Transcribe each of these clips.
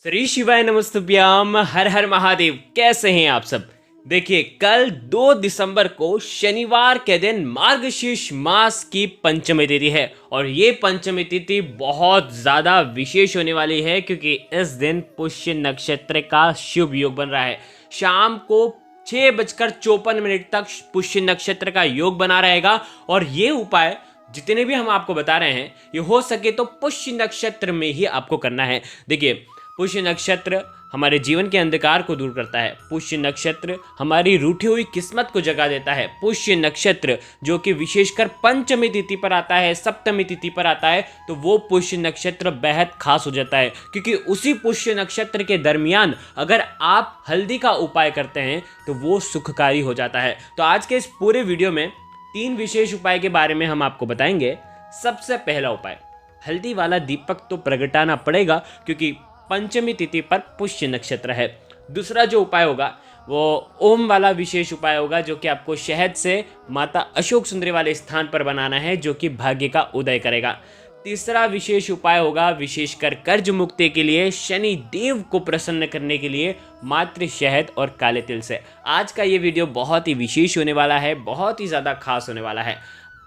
श्री शिवाय नमस्तुभ्याम। हर हर महादेव। कैसे हैं आप सब। देखिए, कल 2 दिसंबर को शनिवार के दिन मार्गशीर्ष मास की पंचमी तिथि है और ये पंचमी तिथि बहुत ज़्यादा विशेष होने वाली है क्योंकि इस दिन पुष्य नक्षत्र का शुभ योग बन रहा है। शाम को 6:54 तक पुष्य नक्षत्र का योग बना रहेगा और ये उपाय जितने भी हम आपको बता रहे हैं ये हो सके तो पुष्य नक्षत्र में ही आपको करना है। देखिए, पुष्य नक्षत्र हमारे जीवन के अंधकार को दूर करता है। पुष्य नक्षत्र हमारी रूठी हुई किस्मत को जगा देता है। पुष्य नक्षत्र जो कि विशेषकर पंचमी तिथि पर आता है, सप्तमी तिथि पर आता है, तो वो पुष्य नक्षत्र बेहद खास हो जाता है क्योंकि उसी पुष्य नक्षत्र के दरमियान अगर आप हल्दी का उपाय करते हैं तो वो सुखकारी हो जाता है। तो आज के इस पूरे वीडियो में 3 विशेष उपाय के बारे में हम आपको बताएंगे। सबसे पहला उपाय, हल्दी वाला दीपक तो प्रगटाना पड़ेगा क्योंकि पंचमी तिथि पर पुष्य नक्षत्र है। दूसरा जो उपाय होगा वो ओम वाला विशेष उपाय होगा जो कि आपको शहद से माता अशोक सुंदरी वाले स्थान पर बनाना है जो कि भाग्य का उदय करेगा। तीसरा विशेष उपाय होगा विशेषकर कर्ज मुक्ति के लिए, शनि देव को प्रसन्न करने के लिए, मात्र शहद और काले तिल से। आज का ये वीडियो बहुत ही विशेष होने वाला है, बहुत ही ज़्यादा खास होने वाला है।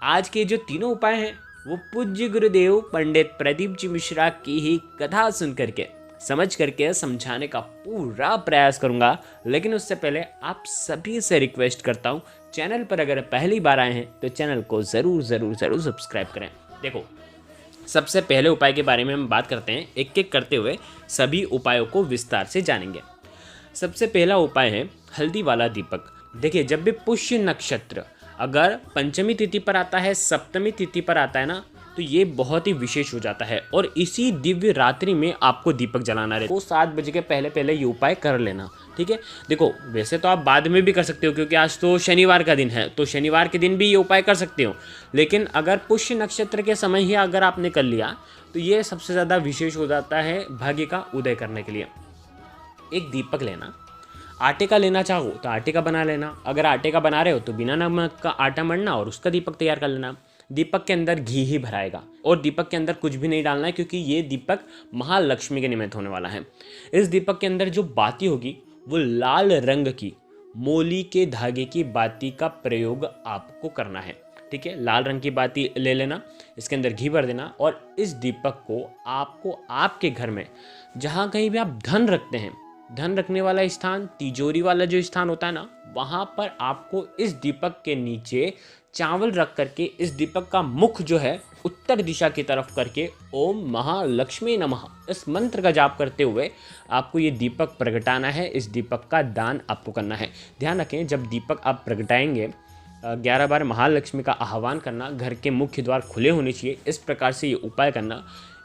आज के जो तीनों उपाय हैं वो पूज्य गुरुदेव पंडित प्रदीप जी मिश्रा की ही कथा सुन करके समझ करके समझाने का पूरा प्रयास करूंगा। लेकिन उससे पहले आप सभी से रिक्वेस्ट करता हूं, चैनल पर अगर पहली बार आए हैं तो चैनल को ज़रूर सब्सक्राइब करें। देखो, सबसे पहले उपाय के बारे में हम बात करते हैं, एक एक करते हुए सभी उपायों को विस्तार से जानेंगे। सबसे पहला उपाय है हल्दी वाला दीपक। देखिए, जब भी पुष्य नक्षत्र अगर पंचमी तिथि पर आता है, सप्तमी तिथि पर आता है ना, तो ये बहुत ही विशेष हो जाता है और इसी दिव्य रात्रि में आपको दीपक जलाना रहेगा। तो 7 बजे के पहले ये उपाय कर लेना, ठीक है। देखो, वैसे तो आप बाद में भी कर सकते हो क्योंकि आज तो शनिवार का दिन है, तो शनिवार के दिन भी ये उपाय कर सकते हो। लेकिन अगर पुष्य नक्षत्र के समय ही अगर आपने कर लिया तो ये सबसे ज़्यादा विशेष हो जाता है भाग्य का उदय करने के लिए। एक दीपक लेना, आटे का लेना चाहो तो आटे का बना लेना, अगर आटे का बना रहे हो तो बिना नमक का आटा मढ़ना और उसका दीपक तैयार कर लेना। दीपक के अंदर घी ही भराएगा और दीपक के अंदर कुछ भी नहीं डालना है क्योंकि ये दीपक महालक्ष्मी के निमित्त होने वाला है। इस दीपक के अंदर जो बाती होगी वो लाल रंग की मोली के धागे की बाती का प्रयोग आपको करना है, ठीक है। लाल रंग की बाती ले लेना, इसके अंदर घी भर देना और इस दीपक को आपको आपके घर में जहाँ कहीं भी आप धन रखते हैं, धन रखने वाला स्थान, तिजोरी वाला जो स्थान होता है ना, वहाँ पर आपको इस दीपक के नीचे चावल रख करके इस दीपक का मुख जो है उत्तर दिशा की तरफ करके ओम महालक्ष्मी नमः इस मंत्र का जाप करते हुए आपको ये दीपक प्रगटाना है। इस दीपक का दान आपको करना है। ध्यान रखें, जब दीपक आप प्रगटाएंगे 11 बार महालक्ष्मी का आह्वान करना, घर के मुख्य द्वार खुले होने चाहिए, इस प्रकार से ये उपाय करना।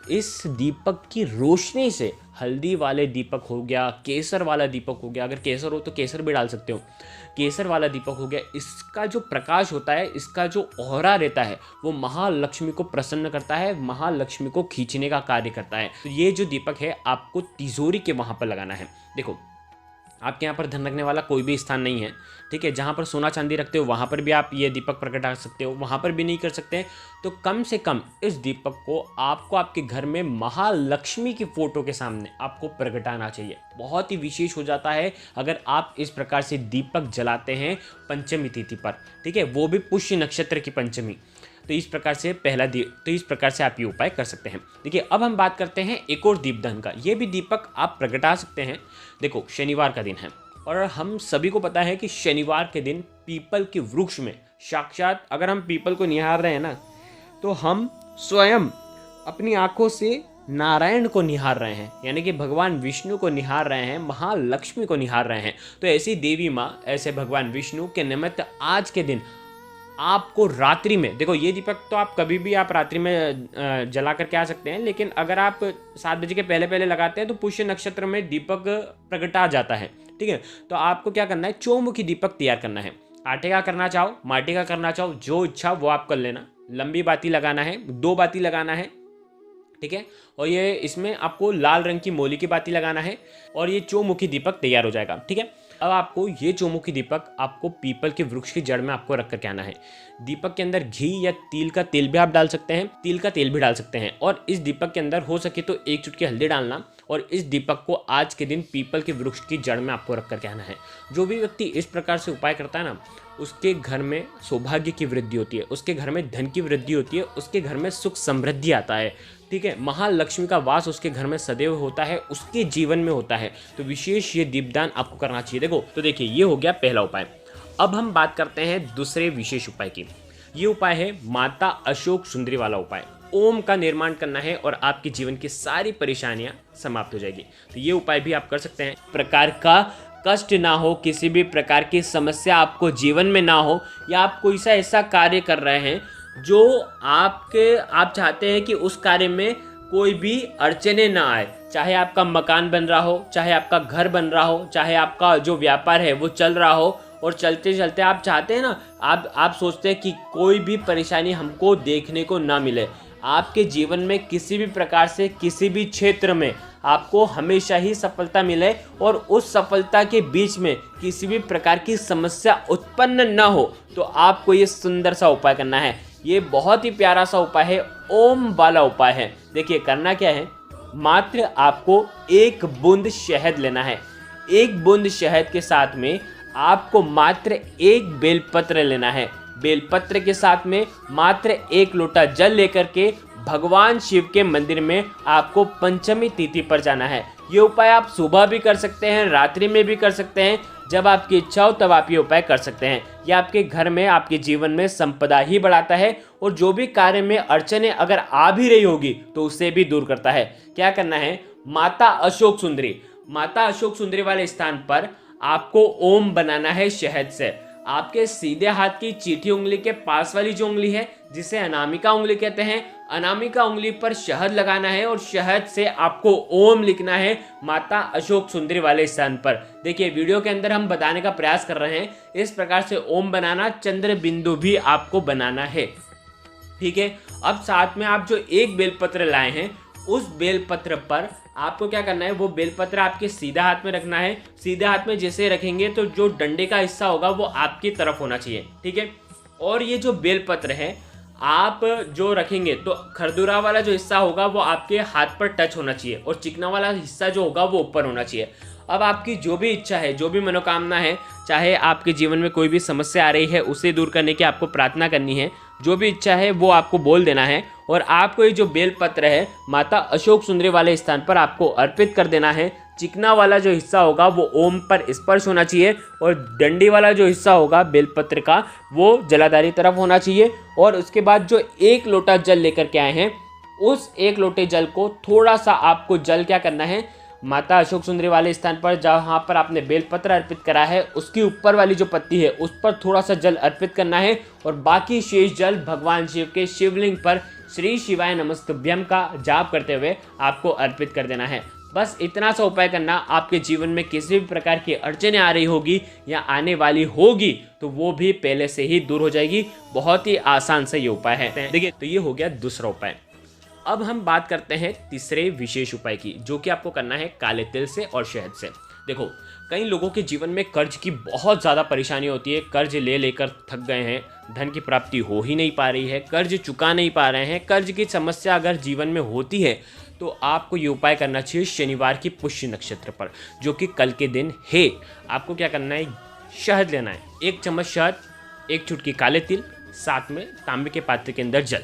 इस दीपक की रोशनी से हल्दी वाले दीपक हो गया, केसर वाला दीपक हो गया, अगर केसर हो तो केसर भी डाल सकते हो, केसर वाला दीपक हो गया, इसका जो प्रकाश होता है, इसका जो ऑरा रहता है वो महालक्ष्मी को प्रसन्न करता है, महालक्ष्मी को खींचने का कार्य करता है। तो ये जो दीपक है आपको तिजोरी के वहाँ पर लगाना है। देखो, आपके यहाँ पर धन रखने वाला कोई भी स्थान नहीं है, ठीक है। जहाँ पर सोना चांदी रखते हो वहाँ पर भी आप ये दीपक प्रगटा सकते हो, वहाँ पर भी नहीं कर सकते हैं तो कम से कम इस दीपक को आपको आपके घर में महालक्ष्मी की फोटो के सामने आपको प्रगटाना चाहिए। बहुत ही विशेष हो जाता है अगर आप इस प्रकार से दीपक जलाते हैं पंचमी तिथि पर, ठीक है, वो भी पुष्य नक्षत्र की पंचमी। तो इस प्रकार से आप ये उपाय कर सकते हैं। देखिए, अब हम बात करते हैं एक और दीपदान का। ये भी दीपक आप प्रगटा सकते हैं। देखो, शनिवार का दिन है और हम सभी को पता है कि शनिवार के दिन पीपल के वृक्ष में साक्षात अगर हम पीपल को निहार रहे हैं ना, तो हम स्वयं अपनी आंखों से नारायण को निहार रहे हैं, यानी कि भगवान विष्णु को निहार रहे हैं, महालक्ष्मी को निहार रहे हैं। तो ऐसी देवी माँ, ऐसे भगवान विष्णु के निमित्त आज के दिन आपको रात्रि में, देखो ये दीपक तो आप कभी भी आप रात्रि में जला करके आ सकते हैं, लेकिन अगर आप 7 बजे के पहले लगाते हैं तो पुष्य नक्षत्र में दीपक प्रगटा जाता है, ठीक है। तो आपको क्या करना है, चौमुखी दीपक तैयार करना है। आटे का करना चाहो, माटी का करना चाहो, जो इच्छा वो आप कर लेना। लंबी बाती लगाना है, 2 बाती लगाना है, ठीक है। और ये इसमें आपको लाल रंग की मोली की बाती लगाना है और ये चौमुखी दीपक तैयार हो जाएगा, ठीक है। अब आपको ये चौमुखी दीपक आपको पीपल के वृक्ष की जड़ में आपको रख करके आना है। दीपक के अंदर घी या तिल का तेल भी आप डाल सकते हैं, तिल का तेल भी डाल सकते हैं। और इस दीपक के अंदर हो सके तो 1 चुटकी हल्दी डालना और इस दीपक को आज के दिन पीपल के वृक्ष की जड़ में आपको रख करके आना है। जो भी व्यक्ति इस प्रकार से उपाय करता है ना, उसके घर में सौभाग्य की वृद्धि होती है, उसके घर में धन की वृद्धि होती है, उसके घर में सुख समृद्धि आता है। ठीक है, महालक्ष्मी का वास उसके घर में सदैव होता है, उसके जीवन में होता है। तो विशेष ये दीपदान आपको करना चाहिए। देखो, तो देखिए, ये हो गया पहला उपाय। अब हम बात करते हैं दूसरे विशेष उपाय की। ये उपाय है माता अशोक सुंदरी वाला उपाय। ओम का निर्माण करना है और आपके जीवन की सारी परेशानियां समाप्त हो जाएगी। तो ये उपाय भी आप कर सकते हैं। प्रकार का कष्ट ना हो, किसी भी प्रकार की समस्या आपको जीवन में ना हो, या आप कोई सा ऐसा कार्य कर रहे हैं जो आप चाहते हैं कि उस कार्य में कोई भी अड़चने ना आए, चाहे आपका मकान बन रहा हो, चाहे आपका घर बन रहा हो, चाहे आपका जो व्यापार है वो चल रहा हो, और चलते चलते आप चाहते हैं ना, आप सोचते हैं कि कोई भी परेशानी हमको देखने को ना मिले। आपके जीवन में किसी भी प्रकार से किसी भी क्षेत्र में आपको हमेशा ही सफलता मिले, और उस सफलता के बीच में किसी भी प्रकार की समस्या उत्पन्न ना हो, तो आपको ये सुंदर सा उपाय करना है। ये बहुत ही प्यारा सा उपाय है, ओम वाला उपाय है। देखिए, करना क्या है, मात्र आपको 1 बूंद शहद लेना है। 1 बूंद शहद के साथ में आपको मात्र 1 बेलपत्र लेना है। बेलपत्र के साथ में मात्र 1 लोटा जल लेकर के भगवान शिव के मंदिर में आपको पंचमी तिथि पर जाना है। ये उपाय आप सुबह भी कर सकते हैं, रात्रि में भी कर सकते हैं, जब आपकी इच्छा हो तब आप ये उपाय कर सकते हैं। यह आपके घर में, आपके जीवन में संपदा ही बढ़ाता है, और जो भी कार्य में अड़चने अगर आ भी रही होगी तो उसे भी दूर करता है। क्या करना है, माता अशोक सुंदरी वाले स्थान पर आपको ओम बनाना है शहद से। आपके सीधे हाथ की चीठी उंगली के पास वाली जो उंगली है, जिसे अनामिका उंगली कहते हैं, अनामिका उंगली पर शहद लगाना है और शहद से आपको ओम लिखना है माता अशोक सुंदरी वाले स्थान पर। देखिए, वीडियो के अंदर हम बताने का प्रयास कर रहे हैं, इस प्रकार से ओम बनाना, चंद्र बिंदु भी आपको बनाना है। ठीक है, अब साथ में आप जो 1 बेलपत्र लाए हैं, उस बेलपत्र पर आपको क्या करना है, वो बेलपत्र आपके सीधा हाथ में रखना है। सीधे हाथ में जैसे रखेंगे तो जो डंडे का हिस्सा होगा वो आपकी तरफ होना चाहिए। ठीक है, और ये जो बेलपत्र है आप जो रखेंगे तो खरदूरा वाला जो हिस्सा होगा वो आपके हाथ पर टच होना चाहिए, और चिकना वाला हिस्सा जो होगा वो ऊपर होना चाहिए। अब आपकी जो भी इच्छा है, जो भी मनोकामना है, चाहे आपके जीवन में कोई भी समस्या आ रही है उसे दूर करने की आपको प्रार्थना करनी है, जो भी इच्छा है वो आपको बोल देना है, और आपको ये जो बेलपत्र है माता अशोक सुंदरी वाले स्थान पर आपको अर्पित कर देना है। चिकना वाला जो हिस्सा होगा वो ओम पर स्पर्श होना चाहिए, और डंडी वाला जो हिस्सा होगा बेलपत्र का वो जलाधारी तरफ होना चाहिए। और उसके बाद जो 1 लोटा जल लेकर के आए हैं, उस 1 लोटे जल को थोड़ा सा आपको जल क्या करना है, माता अशोक सुंदरी वाले स्थान पर जहाँ पर आपने बेलपत्र अर्पित करा है उसकी ऊपर वाली जो पत्ती है उस पर थोड़ा सा जल अर्पित करना है, और बाकी शेष जल भगवान शिव के शिवलिंग पर श्री शिवाय नमस्तुभ्यम का जाप करते हुए आपको अर्पित कर देना है। बस इतना सा उपाय करना, आपके जीवन में किसी भी प्रकार की अड़चने आ रही होगी या आने वाली होगी तो वो भी पहले से ही दूर हो जाएगी। बहुत ही आसान से ये उपाय है। देखिए, तो ये हो गया दूसरा उपाय। अब हम बात करते हैं तीसरे विशेष उपाय की, जो कि आपको करना है काले तिल से और शहद से। देखो, कई लोगों के जीवन में कर्ज की बहुत ज़्यादा परेशानी होती है। कर्ज ले लेकर थक गए हैं, धन की प्राप्ति हो ही नहीं पा रही है, कर्ज चुका नहीं पा रहे हैं। कर्ज की समस्या अगर जीवन में होती है तो आपको ये उपाय करना चाहिए शनिवार की पुष्य नक्षत्र पर, जो कि कल के दिन है। आपको क्या करना है, शहद लेना है, 1 चम्मच शहद, 1 चुटकी काले तिल, साथ में तांबे के पात्र के अंदर जल,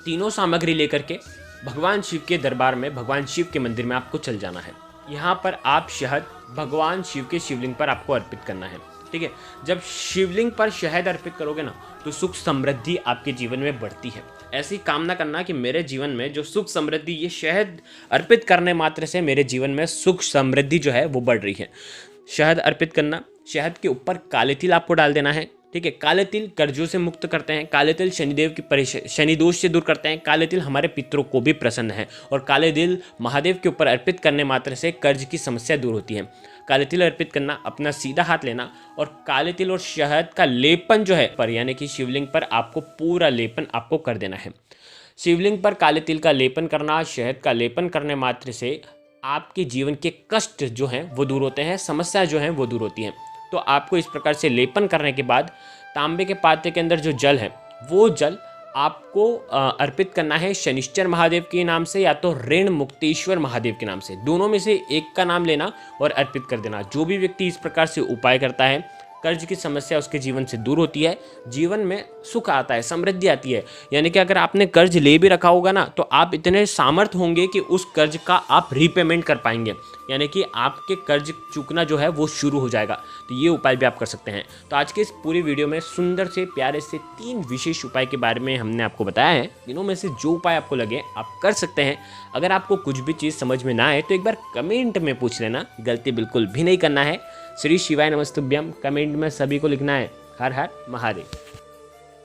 तीनों सामग्री लेकर के भगवान शिव के दरबार में, भगवान शिव के मंदिर में आपको चल जाना है। यहाँ पर आप शहद भगवान शिव के शिवलिंग पर आपको अर्पित करना है। ठीक है, जब शिवलिंग पर शहद अर्पित करोगे ना तो सुख समृद्धि आपके जीवन में बढ़ती है। ऐसी कामना करना कि मेरे जीवन में जो सुख समृद्धि, ये शहद अर्पित करने मात्र से मेरे जीवन में सुख समृद्धि जो है वो बढ़ रही है। शहद अर्पित करना, शहद के ऊपर काले तिल आपको डाल देना है। ठीक है, काले तिल कर्जों से मुक्त करते हैं, काले तिल शनिदेव की शनि दोष से दूर करते हैं, काले तिल हमारे पितरों को भी प्रसन्न है, और काले तिल महादेव के ऊपर अर्पित करने मात्र से कर्ज की समस्या दूर होती है। काले तिल अर्पित करना, अपना सीधा हाथ लेना, और काले तिल और शहद का लेपन जो है पर, यानी कि शिवलिंग पर आपको पूरा लेपन आपको कर देना है। शिवलिंग पर काले तिल का लेपन करना, शहद का लेपन करने मात्र से आपके जीवन के कष्ट जो हैं वो दूर होते हैं, समस्या जो हैं वो दूर होती हैं। तो आपको इस प्रकार से लेपन करने के बाद तांबे के पात्र के अंदर जो जल है वो जल आपको अर्पित करना है शनिश्चर महादेव के नाम से या तो ऋण मुक्तेश्वर महादेव के नाम से। दोनों में से एक का नाम लेना और अर्पित कर देना। जो भी व्यक्ति इस प्रकार से उपाय करता है, कर्ज की समस्या उसके जीवन से दूर होती है, जीवन में सुख आता है, समृद्धि आती है। यानी कि अगर आपने कर्ज ले भी रखा होगा ना, तो आप इतने सामर्थ होंगे कि उस कर्ज का आप रीपेमेंट कर पाएंगे, यानी कि आपके कर्ज चूकना जो है वो शुरू हो जाएगा। तो ये उपाय भी आप कर सकते हैं। तो आज के इस पूरी वीडियो में सुंदर से प्यारे से 3 विशेष उपाय के बारे में हमने आपको बताया है। तीनों में से जो उपाय आपको लगे आप कर सकते हैं। अगर आपको कुछ भी चीज़ समझ में ना आए तो एक बार कमेंट में पूछ लेना, गलती बिल्कुल भी नहीं करना है। श्री शिवाय नमस्तुभ्यम कमेंट में सभी को लिखना है। हर हर महादेव।